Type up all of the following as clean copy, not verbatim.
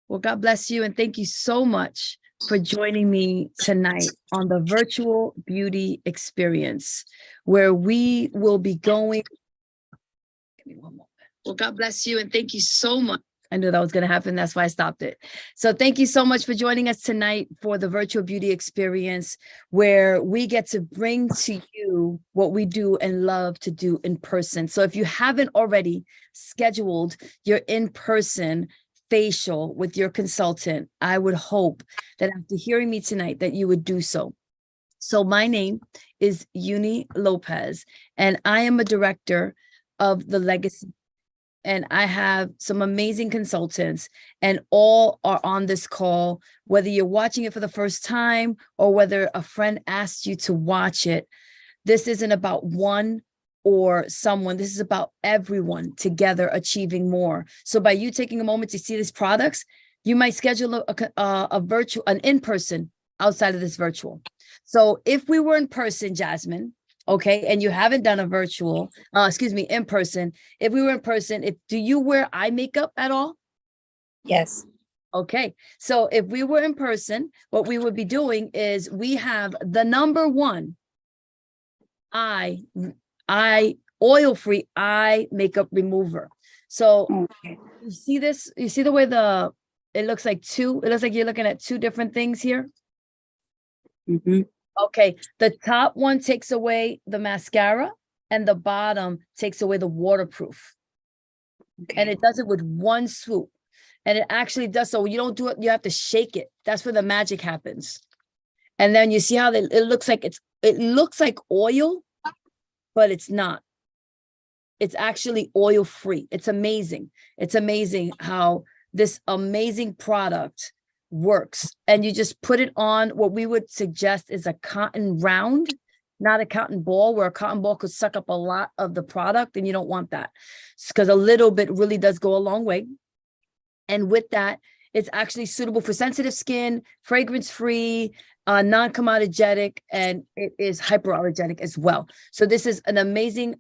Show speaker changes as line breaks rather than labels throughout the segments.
Well, God bless you. And thank you so much for joining me tonight on the virtual beauty experience, where we will be going. Give me one moment. Well, God bless you. And thank you so much. I knew that was going to happen. That's why I stopped it. So thank you so much for joining us tonight for the virtual beauty experience, where we get to bring to you what we do and love to do in person. So if you haven't already scheduled your in-person facial with your consultant, I would hope that after hearing me tonight that you would do so. So my name is Uni Lopez, and I am a director of the Legacy. And I have some amazing consultants, and all are on this call, whether you're watching it for the first time or whether a friend asked you to watch it. This isn't about one or someone. This is about everyone together achieving more. So by you taking a moment to see these products, you might schedule a virtual, an in-person outside of this virtual. So if we were in person, Jasmine, okay, and you haven't done a virtual, in person, if we were in person, do you wear eye makeup at all?
Yes.
Okay, so if we were in person, what we would be doing is we have the number one oil-free eye makeup remover. So
Okay.
you see this, you see the way it looks like you're looking at two different things here.
Mm-hmm.
Okay, the top one takes away the mascara and the bottom takes away the waterproof.
Okay.
And it does it with one swoop. And it actually does, so you don't do it, you have to shake it. That's where the magic happens. And then you see how it looks like it looks like oil, but it's not. It's actually oil free. It's amazing. It's amazing how this amazing product works. And you just put it on. What we would suggest is a cotton round, not a cotton ball, where a cotton ball could suck up a lot of the product, and you don't want that, because a little bit really does go a long way. And with that, it's actually suitable for sensitive skin, fragrance free, non-comedogenic, and it is hypoallergenic as well. So this is an amazing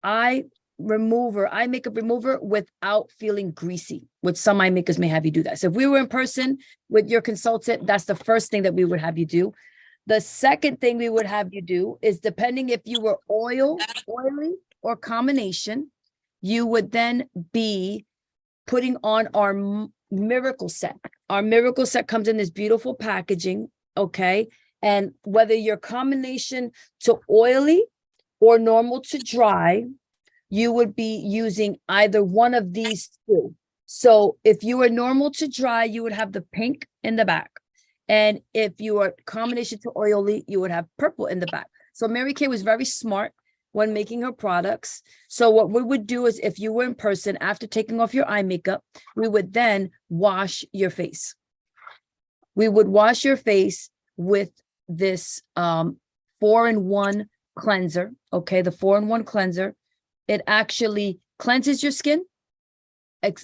eye makeup remover without feeling greasy, which some eye makers may have you do that. So if we were in person with your consultant, that's the first thing that we would have you do. The second thing we would have you do is, depending if you were oily or combination, you would then be putting on our miracle set. Our miracle set comes in this beautiful packaging, okay? And whether you're combination to oily or normal to dry, you would be using either one of these two. So if you were normal to dry, you would have the pink in the back. And if you are combination to oily, you would have purple in the back. So Mary Kay was very smart when making her products. So what we would do is, if you were in person, after taking off your eye makeup, we would then wash your face. We would wash your face with this 4-in-1 cleanser. Okay, the 4-in-1 cleanser. It actually cleanses your skin,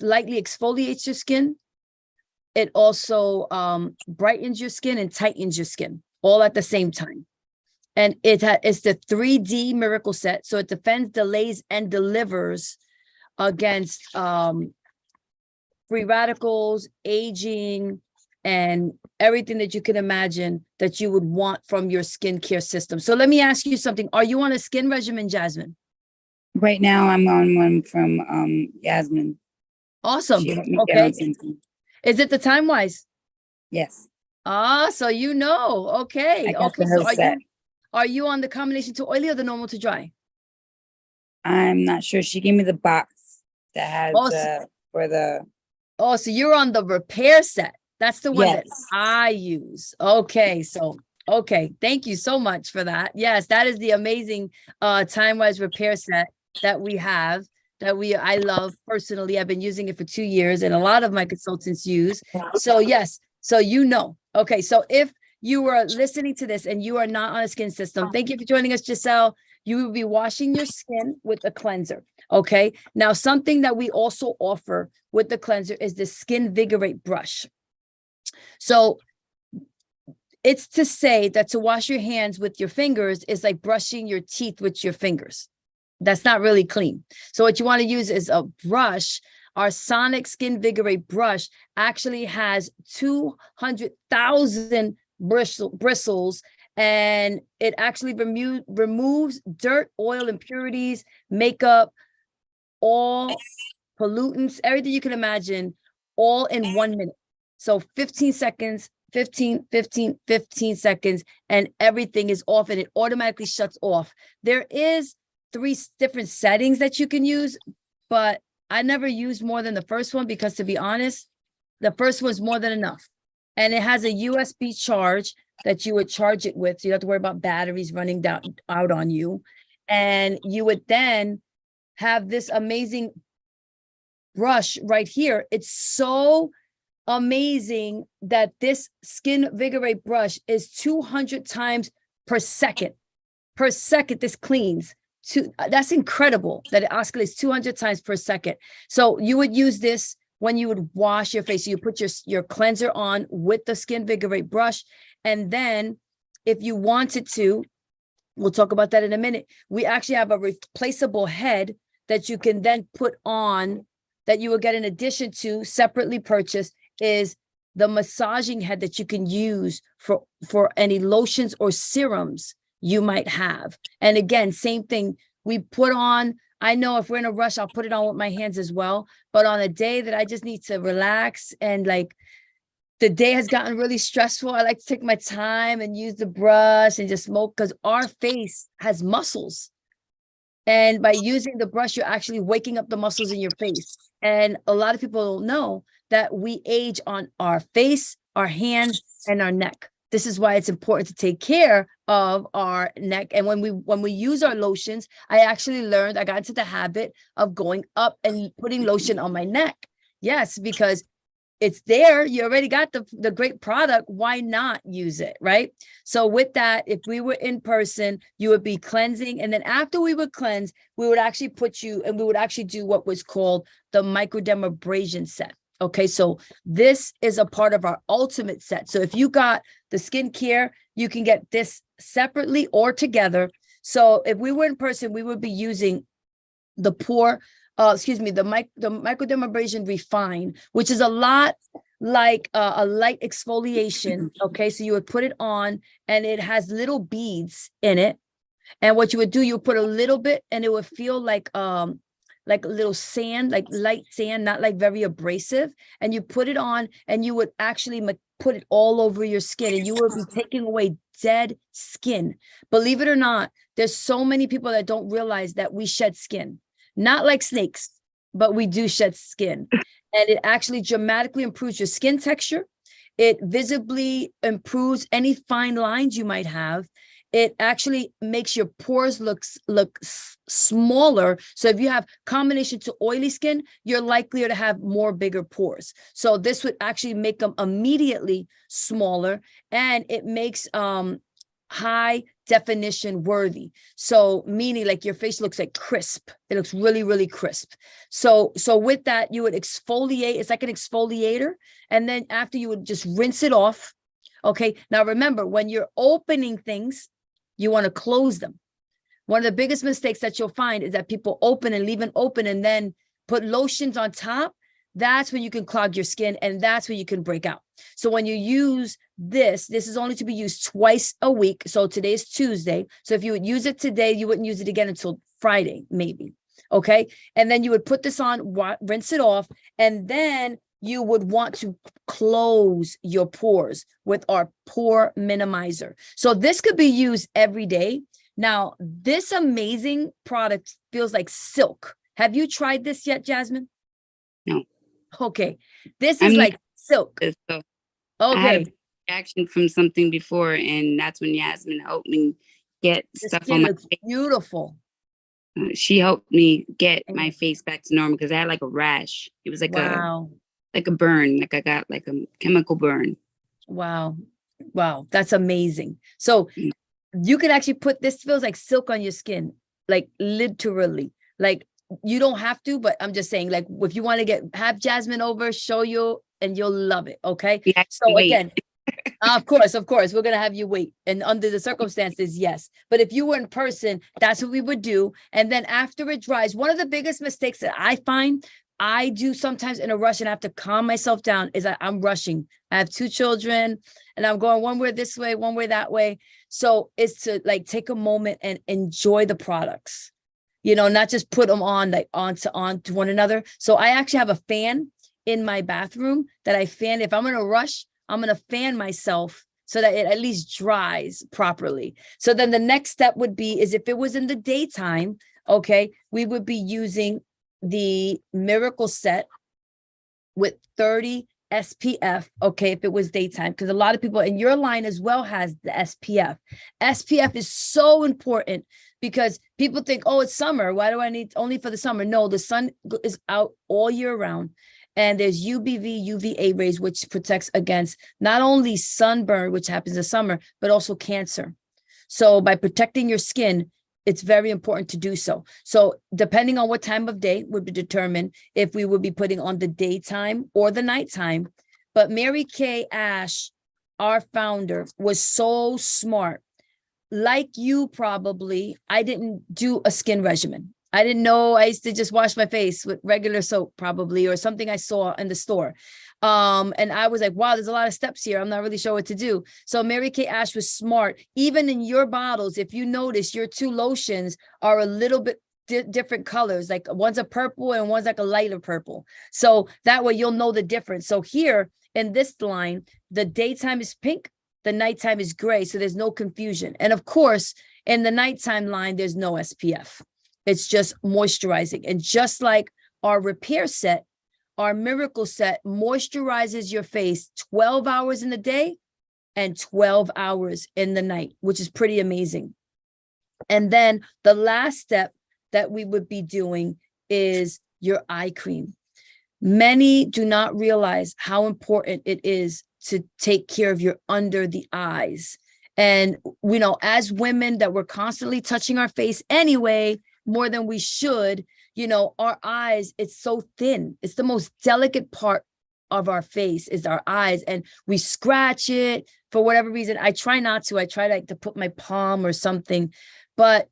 lightly exfoliates your skin. It also brightens your skin and tightens your skin all at the same time. And it's the 3D miracle set. So it defends, delays, and delivers against free radicals, aging, and everything that you can imagine that you would want from your skincare system. So let me ask you something. Are you on a skin regimen, Jasmine?
Right now, I'm on one from Yasmin.
Awesome.
She helped me get
Okay.
on something.
Is it the Time Wise?
Yes.
So you know. Okay.
I got
Okay.
the
So
whole set.
are you on the combination to oily or the normal to dry?
I'm not sure. She gave me the box that has for the.
Oh, so you're on the repair set. That's the one that
Yes.
I use. Okay. So, okay. Thank you so much for that. Yes, that is the amazing Time Wise repair set that we have, I love personally. I've been using it for 2 years, and a lot of my consultants use. So yes, so you know. Okay, so if you were listening to this and you are not on a skin system, thank you for joining us, Giselle. You will be washing your skin with a cleanser. Okay, now something that we also offer with the cleanser is the Skin Vigorate brush. So it's to say that to wash your hands with your fingers is like brushing your teeth with your fingers. That's not really clean. So what you want to use is a brush Our Sonic Skin Vigorate brush actually has 200,000 bristles, and it actually removes dirt, oil, impurities, makeup, all pollutants, everything you can imagine, all in 1 minute. So 15 seconds, 15 seconds, and everything is off, and it automatically shuts off. There is 3 different settings that you can use, but I never used more than the first one because, to be honest, the first one's more than enough. And it has a USB charge that you would charge it with. So you don't have to worry about batteries running out on you. And you would then have this amazing brush right here. It's so amazing that this Skin Vigorate brush is 200 times per second. Per second, this cleans. That's incredible that it oscillates 200 times per second. So you would use this when you would wash your face. So you put your cleanser on with the Skin Vigorate brush. And then if you wanted to, we'll talk about that in a minute. We actually have a replaceable head that you can then put on, that you will get in addition to, separately purchased, is the massaging head that you can use for any lotions or serums you might have. And again, same thing, we put on, I know if we're in a rush, I'll put it on with my hands as well. But on a day that I just need to relax and like the day has gotten really stressful, I like to take my time and use the brush and just smoke, because our face has muscles. And by using the brush, you're actually waking up the muscles in your face. And a lot of people don't know that we age on our face, our hands, and our neck. This is why it's important to take care of our neck. And when we use our lotions, I actually learned, I got into the habit of going up and putting lotion on my neck. Yes, because it's there. You already got the great product. Why not use it, right? So with that, if we were in person, you would be cleansing. And then after we would cleanse, we would actually put you, and we would actually do what was called the microdermabrasion set. Okay, so this is a part of our ultimate set. So if you got the skincare, you can get this separately or together. So if we were in person, we would be using the microdermabrasion refine, which is a lot like a light exfoliation. Okay, so you would put it on, and it has little beads in it. And what you would do, you would put a little bit, and it would feel like a little sand, like light sand, not like very abrasive. And you put it on, and you would actually put it all over your skin, and you will be taking away dead skin. Believe it or not, there's so many people that don't realize that we shed skin. Not like snakes, but we do shed skin. And it actually dramatically improves your skin texture. It visibly improves any fine lines you might have. It actually makes your pores look smaller. So if you have combination to oily skin, you're likelier to have bigger pores. So this would actually make them immediately smaller, and it makes high definition worthy. So meaning like your face looks like crisp. It looks really, really crisp. So with that, you would exfoliate. It's like an exfoliator. And then after, you would just rinse it off. Okay. Now remember, when you're opening things, you want to close them. One of the biggest mistakes that you'll find is that people open and leave it open and then put lotions on top. That's when you can clog your skin, and that's when you can break out. So when you use this is only to be used twice a week. So today's Tuesday. So if you would use it today, you wouldn't use it again until Friday, maybe. Okay. And then you would put this on, rinse it off, and then you would want to close your pores with our pore minimizer. So this could be used every day. Now, this amazing product feels like silk. Have you tried this yet, Jasmine?
No.
Okay. This is like silk.
So
okay.
I had a reaction from something before, and that's when Yasmin helped me get stuff on my face.
Beautiful.
She helped me get my face back to normal, because I had like a rash. It was like
wow.
a burn. Like I got like a chemical burn.
Wow. That's amazing. So you can actually put, this feels like silk on your skin, like literally. Like you don't have to, but I'm just saying, like, if you want to have Jasmine over, show you, and you'll love it. Okay.
Yeah,
so again, of course, we're going to have you wait. And under the circumstances, yes. But if you were in person, that's what we would do. And then after it dries, one of the biggest mistakes that I find, I do sometimes in a rush and I have to calm myself down is I'm rushing. I have 2 children and I'm going one way this way, one way that way. So it's to like take a moment and enjoy the products, not just put them on like onto one another. So I actually have a fan in my bathroom that I fan. If I'm in a rush, I'm going to fan myself so that it at least dries properly. So then the next step would be is if it was in the daytime, okay, we would be using the Miracle Set with 30 SPF, okay, if it was daytime, because a lot of people in your line as well has the SPF. SPF is so important because people think, oh, it's summer. Why do I need only for the summer? No, the sun is out all year round. And there's UVB, UVA rays, which protects against not only sunburn, which happens in summer, but also cancer. So by protecting your skin, it's very important to do so. So depending on what time of day would be determined if we would be putting on the daytime or the nighttime. But Mary Kay Ash, our founder, was so smart. Like you probably, I didn't do a skin regimen. I didn't know. I used to just wash my face with regular soap probably, or something I saw in the store. And I was like, wow, there's a lot of steps here. I'm not really sure what to do. So Mary Kay Ash was smart. Even in your bottles, if you notice, your 2 lotions are a little bit different colors. Like one's a purple and one's like a lighter purple. So that way you'll know the difference. So here in this line, the daytime is pink, the nighttime is gray. So there's no confusion. And of course, in the nighttime line, there's no SPF. It's just moisturizing. And just like our Repair Set, our Miracle Set moisturizes your face 12 hours in the day and 12 hours in the night, which is pretty amazing. And then the last step that we would be doing is your eye cream. Many do not realize how important it is to take care of your under the eyes. And, as women that we're constantly touching our face anyway, more than we should, our eyes, it's so thin. It's the most delicate part of our face is our eyes. And we scratch it for whatever reason. I try not to. I try to put my palm or something, but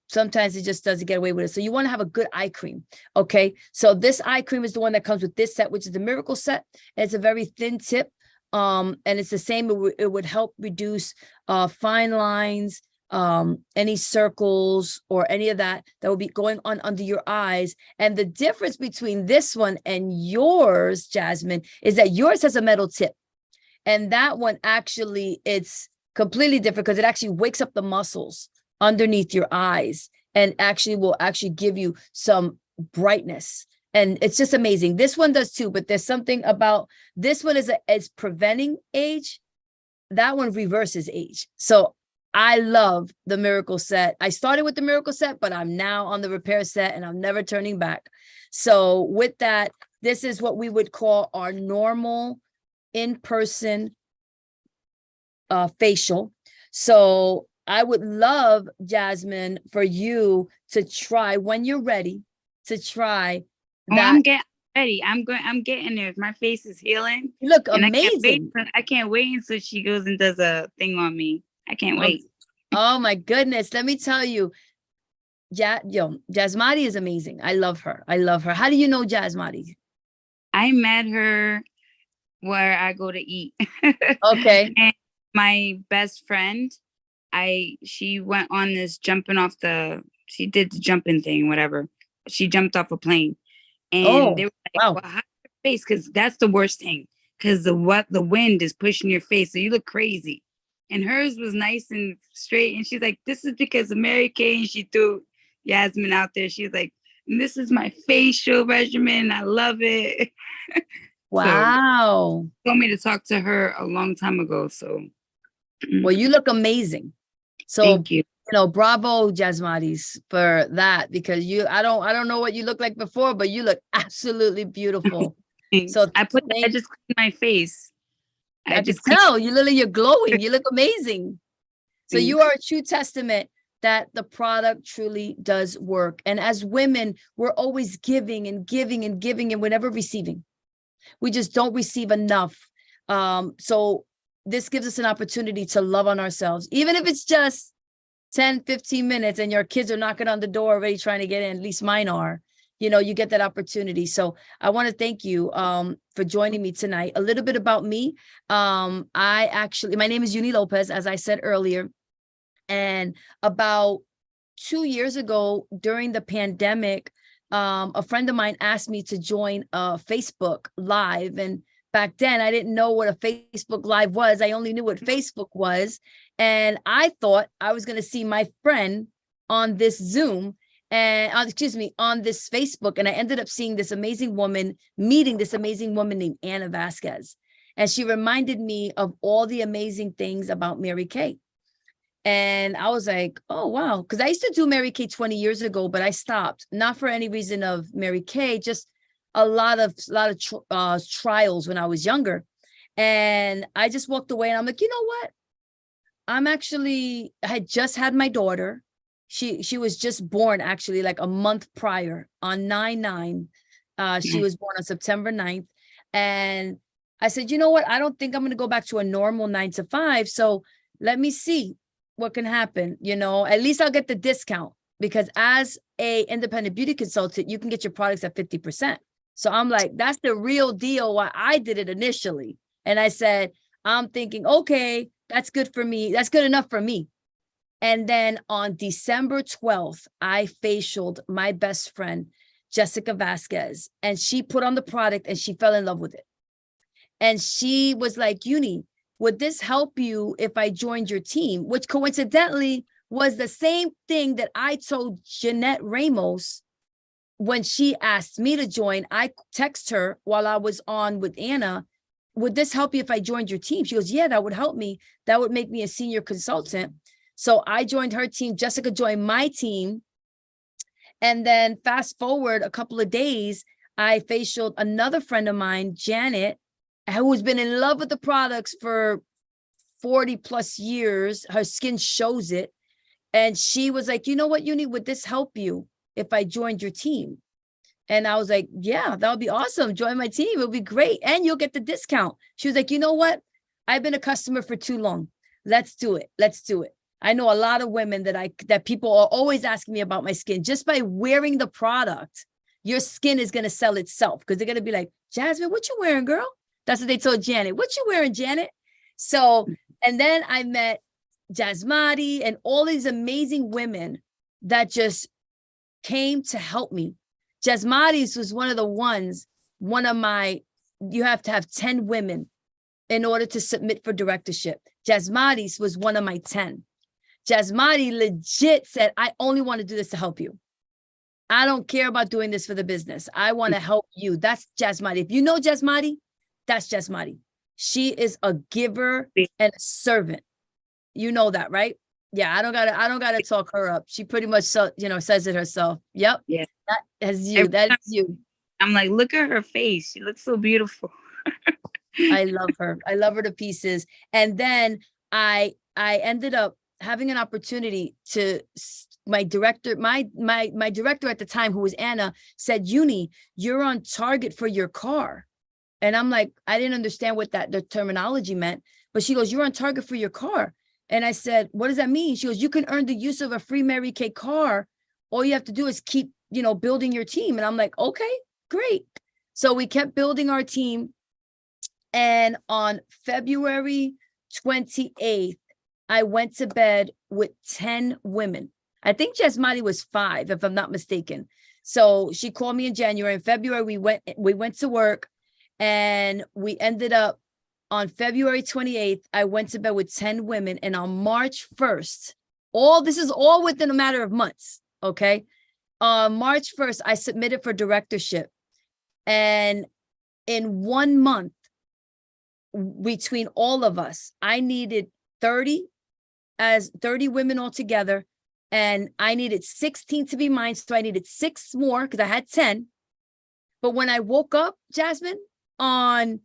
sometimes it just doesn't get away with it. So you want to have a good eye cream. Okay. So this eye cream is the one that comes with this set, which is the Miracle Set. And it's a very thin tip. And it's the same. It would help reduce fine lines, any circles or any of that will be going on under your eyes. And the difference between this one and yours, Jasmine, is that yours has a metal tip. And that one actually, it's completely different because it actually wakes up the muscles underneath your eyes and will give you some brightness. And it's just amazing. This one does too, but there's something about this one is preventing age. That one reverses age. So I love the Miracle Set. I started with the Miracle Set, but I'm now on the Repair Set and I'm never turning back. So with that, this is what we would call our normal in-person facial. So I would love, Jasmine, for you to try when you're ready to try that.
I'm getting ready. I'm getting there. My face is healing.
You look amazing.
I can't wait until she goes and does a thing on me. I can't wait.
Oh my goodness. Let me tell you, Jasmati is amazing. I love her. How do you know Jasmati?
I met her where I go to eat.
Okay.
And my best friend, she went on this she did the jumping thing, whatever. She jumped off a plane. And they were like, wow. Well, hide your face, because that's the worst thing. Because the wind is pushing your face, so you look crazy. And hers was nice and straight. And she's like, this is because of Mary Kay. And she threw Yasmin out there. She's like, this is my facial regimen. I love it.
Wow.
So, she told me to talk to her a long time ago. So,
well, you look amazing. So,
thank you.
Bravo, Jasmatis, for that, because I don't know what you look like before, but you look absolutely beautiful. So
I just cleaned my face.
I just tell you're glowing. You look amazing. So you are a true testament that the product truly does work. And as women, we're always giving and giving and giving, and we're never receiving. We just don't receive enough. So this gives us an opportunity to love on ourselves, even if it's just 10, 15 minutes and your kids are knocking on the door already trying to get in. At least mine are. you get that opportunity. So I want to thank you for joining me tonight. A little bit about me. My name is Uni Lopez, as I said earlier. And about 2 years ago, during the pandemic, a friend of mine asked me to join a Facebook Live. And back then, I didn't know what a Facebook Live was. I only knew what Facebook was. And I thought I was going to see my friend on this Zoom and on this Facebook. And I ended up seeing meeting this amazing woman named Anna Vasquez. And she reminded me of all the amazing things about Mary Kay. And I was like, oh, wow. Because I used to do Mary Kay 20 years ago, but I stopped, not for any reason of Mary Kay, just a lot of trials when I was younger. And I just walked away and I'm like, you know what? I had just had my daughter. She was just born actually like a month prior on 9/9. She was born on September 9th. And I said, you know what? I don't think I'm going to go back to a normal 9 to 5. So let me see what can happen. At least I'll get the discount, because as a independent beauty consultant, you can get your products at 50%. So I'm like, that's the real deal why I did it initially. And I said, I'm thinking, okay, that's good for me. That's good enough for me. And then on December 12th, I facialed my best friend, Jessica Vasquez, and she put on the product and she fell in love with it. And she was like, Uni, would this help you if I joined your team? Which coincidentally was the same thing that I told Jeanette Ramos when she asked me to join. I text her while I was on with Anna, would this help you if I joined your team? She goes, yeah, that would help me. That would make me a senior consultant. So I joined her team. Jessica joined my team. And then fast forward a couple of days, I facialed another friend of mine, Janet, who's been in love with the products for 40 plus years. Her skin shows it. And she was like, you know what, Uni, would this help you if I joined your team? And I was like, yeah, that would be awesome. Join my team. It'll be great. And you'll get the discount. She was like, you know what? I've been a customer for too long. Let's do it. Let's do it. I know a lot of women that people are always asking me about my skin. Just by wearing the product, your skin is going to sell itself, because they're going to be like, Jasmine, what you wearing, girl? That's what they told Janet. What you wearing, Janet? So, and then I met Jasmati and all these amazing women that just came to help me. Jasmati's was you have to have 10 women in order to submit for directorship. Jasmati's was one of my 10. Jasmati legit said, I only want to do this to help you. I don't care about doing this for the business. I want to help you. That's Jasmati. If you know Jasmati, that's Jasmati. She is a giver and a servant. You know that, right? Yeah, I don't gotta talk her up. She pretty much says it herself. Yep. Yeah. That is you. That is you.
I'm like, look at her face. She looks so beautiful.
I love her. I love her to pieces. And then I ended up having an opportunity to my director at the time, who was Anna, said, Uni, you're on target for your car. And I'm like, I didn't understand what the terminology meant, but she goes, you're on target for your car. And I said, what does that mean? She goes, you can earn the use of a free Mary Kay car. All you have to do is keep, building your team. And I'm like, okay, great. So we kept building our team. And on February 28th, I went to bed with 10 women. I think Jasmati was 5, if I'm not mistaken. So she called me in January. In February, we went to work, and we ended up on February 28th. I went to bed with 10 women. And on March 1st, this is all within a matter of months. Okay. On March 1st, I submitted for directorship. And in 1 month, between all of us, I needed 30 women altogether. And I needed 16 to be mine. So I needed 6 more because I had 10. But when I woke up, Jasmine, on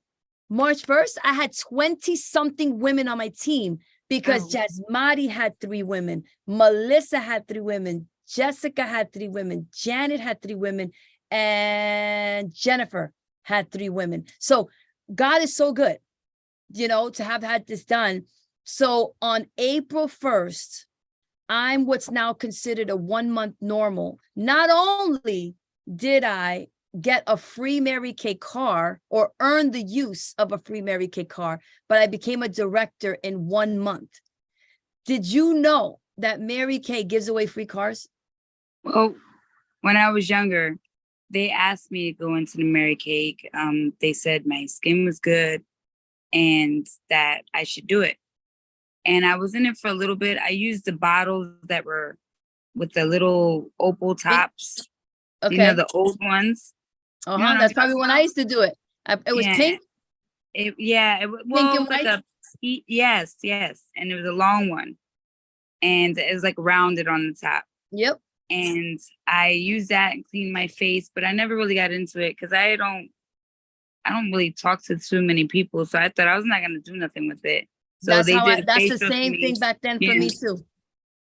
March 1st, I had 20 something women on my team, because Jasmati had 3 women. Melissa had 3 women. Jessica had 3 women. Janet had 3 women. And Jennifer had 3 women. So God is so good, to have had this done. So on April 1st, I'm what's now considered a 1 month normal. Not only did I get a free Mary Kay car or earn the use of a free Mary Kay car, but I became a director in 1 month. Did you know that Mary Kay gives away free cars?
Well, when I was younger, they asked me to go into the Mary Kay. They said my skin was good and that I should do it. And I was in it for a little bit. I used the bottles that were with the little opal tops.
Okay.
You know, the old ones.
Uh-huh.
You know
That's probably when I used to do it. It was pink.
It
Pink and
was like yes. And it was a long one. And it was like rounded on the top.
Yep.
And I used that and cleaned my face, but I never really got into it because I don't really talk to too many people. So I thought I was not gonna do nothing with it. So
that's
the
same thing back then for me too.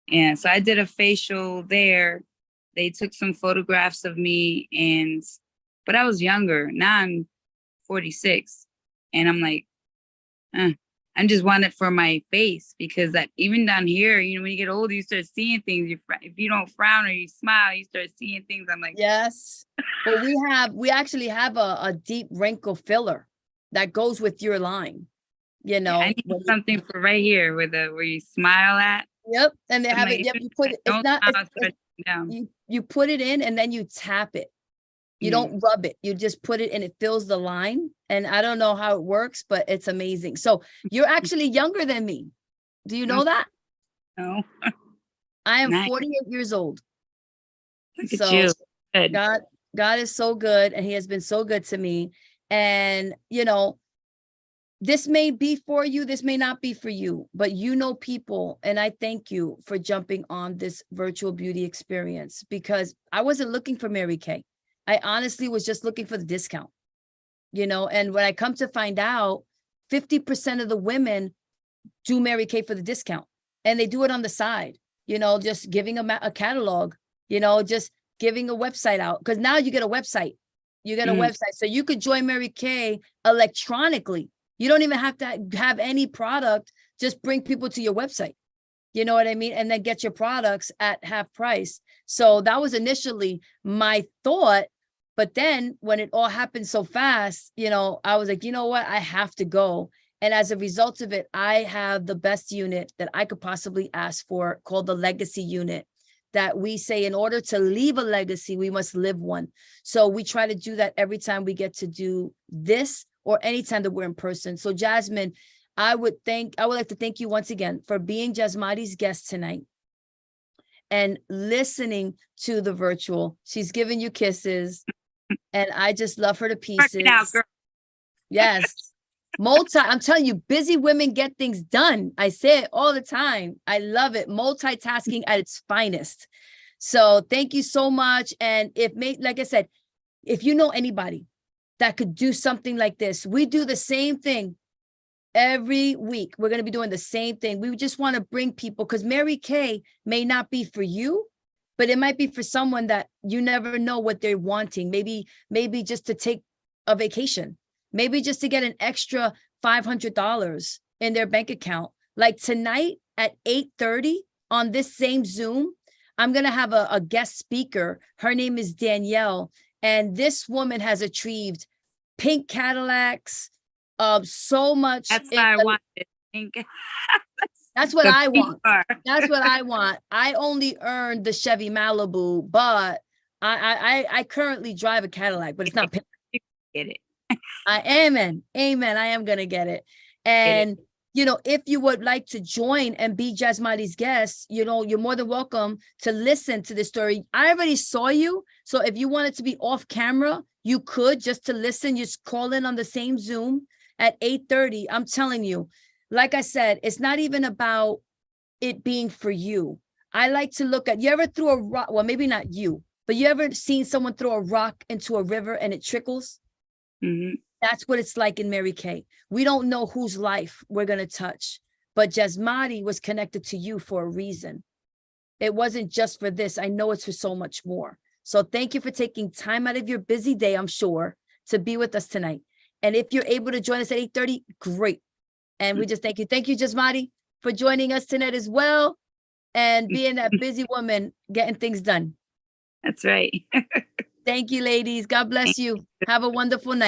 Yeah. So I did a facial there. They took some photographs of me but I was younger. Now I'm 46 and I'm like, I just want it for my face because that even down here, you know, when you get older, you start seeing things. If you don't frown or you smile, you start seeing things. I'm like,
yes. Well, we actually have a deep wrinkle filler that goes with your line. You know,
I need something for right here where you smile at.
Yep. And they have it. Yep. You put it. It's not. You put it in and then you tap it. You don't rub it. You just put it and it fills the line. And I don't know how it works, but it's amazing. So you're actually younger than me. Do you know that?
No.
I am 48 years old.
Look at you. Good.
God is so good. And he has been so good to me. And, you know, this may be for you. This may not be for you, but you know people. And I thank you for jumping on this virtual beauty experience because I wasn't looking for Mary Kay. I honestly was just looking for the discount, you know, and when I come to find out 50% of the women do Mary Kay for the discount and they do it on the side, you know, just giving a catalog, you know, just giving a website out. Because now you get a website, so you could join Mary Kay electronically. You don't even have to have any product, just bring people to your website. You know what I mean? And then get your products at half price. So that was initially my thought. But then when it all happened so fast, you know, I was like, you know what? I have to go. And as a result of it, I have the best unit that I could possibly ask for called the Legacy Unit that we say in order to leave a legacy, we must live one. So we try to do that every time we get to do this or anytime that we're in person. So Jasmine, I would like to thank you once again for being Jasmati's guest tonight and listening to the virtual. She's giving you kisses and I just love her to pieces.
Out, girl.
Yes. I'm telling you, busy women get things done. I say it all the time. I love it. Multitasking at its finest. So thank you so much. And like I said, if you know anybody that could do something like this, we do the same thing. Every week, we're going to be doing the same thing. We just want to bring people because Mary Kay may not be for you, but it might be for someone that you never know what they're wanting. Maybe just to take a vacation, maybe just to get an extra $500 in their bank account. Like tonight at 8:30 on this same Zoom, I'm going to have a guest speaker. Her name is Danielle. And this woman has achieved pink Cadillacs, so much.
That's what I want.
That's what I want. That's what I want. I only earned the Chevy Malibu, but I currently drive a Cadillac, but it's not pink.
Get it.
Amen. I am gonna get it. And you know, if you would like to join and be Jasmati's guest, you know, you're more than welcome to listen to this story. I already saw you. So if you wanted to be off camera, you could just to listen, just call in on the same Zoom at 8:30. I'm telling you, like I said, it's not even about it being for you. I like to look at, you ever threw a rock? Well, maybe not you, but you ever seen someone throw a rock into a river and it trickles?
Mm-hmm.
That's what it's like in Mary Kay. We don't know whose life we're going to touch, but Jasmati was connected to you for a reason. It wasn't just for this. I know it's for so much more. So thank you for taking time out of your busy day, I'm sure, to be with us tonight. And if you're able to join us at 8:30, great. And we just thank you. Thank you, Jasmati, for joining us tonight as well and being that busy woman getting things done.
That's right.
Thank you, ladies. God bless you. Have a wonderful night.